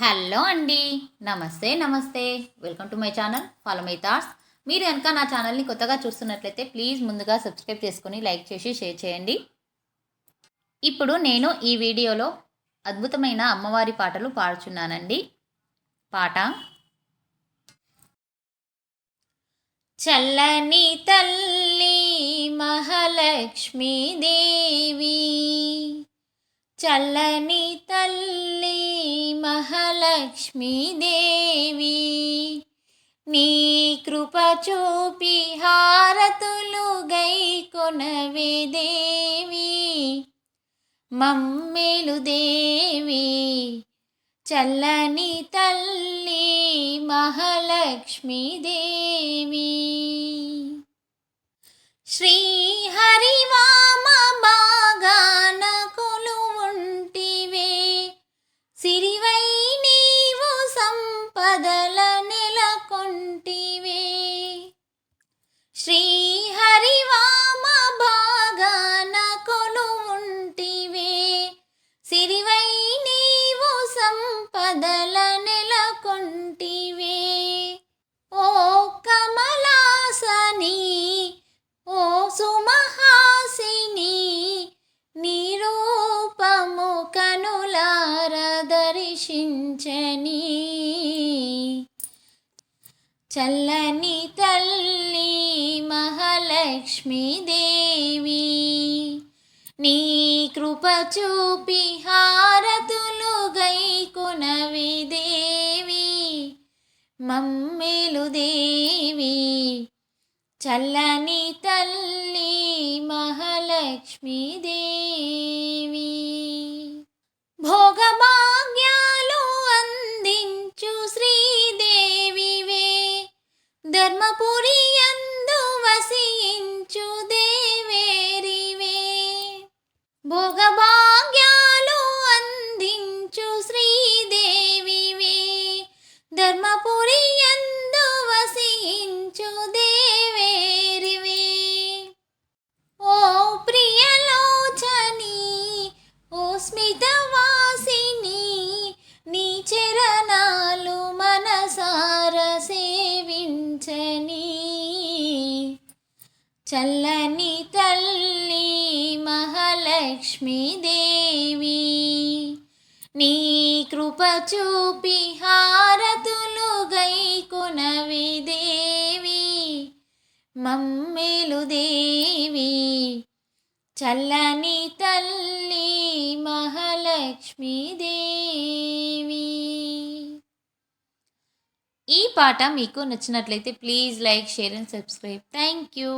Hello అండి. నమస్తే. నమస్తే. Welcome to my channel follow my thoughts. మీరు కనుక నా ఛానల్ని కొత్తగా చూస్తున్నట్లయితే ప్లీజ్ ముందుగా సబ్స్క్రైబ్ చేసుకొని లైక్ చేసి షేర్ చేయండి. ఇప్పుడు నేను ఈ వీడియోలో అద్భుతమైన అమ్మవారి పాటలు పాడుచున్నానండి. పాట చల్లని తల్లి మహాలక్ష్మీదేవి, చల్లని తల్లి మహాలక్ష్మీదేవి, నీ కృప చూపి హారతులు గైకొనవే దేవి, మమ్మేలు దేవి, చల్లని తల్లి మహాలక్ష్మీదేవి. శ్రీహరివామ బాగాన కొలువుంటివే, సిరివై నీవు సంపదల నెలకొంటివే. శ్రీహరివామ బాగాన కొలువుంటివే, సిరివై నీవు సంపదల నెలకొంటివే. ఓ కమలాసని, ఓ సుమహాసిని, నీ రూపము కనులార దర్శించని, చల్లని తల్లి మహాలక్ష్మీదేవి, నీ కృప చూపి హారతులు గైకొనవే దేవి, మమ్మేలు దేవి, చల్లని తల్లి మహాలక్ష్మీదేవి. భోగభాగ్యాలు అందించు శ్రీదేవివే, ధర్మపురి యందు వసించు దేవేరివే. భోగభాగ్యాలు అందించు శ్రీదేవివే, ధర్మపురి యందు వసించు దేవేరివే. ఓ ప్రియలోచని, ఓ స్మితవాసిని, నీ చరణాలు మనసార సేవించని, చల్లని తల్లి మహాలక్ష్మీదేవి, నీ కృప చూపి హారతులు గైకొనవే దేవి, మమ్మేలు దేవి, చల్లని తల్లి మహాలక్ష్మీదేవి. ఈ పాట మీకు నచ్చినట్లయితే please like, share and subscribe. Thank you.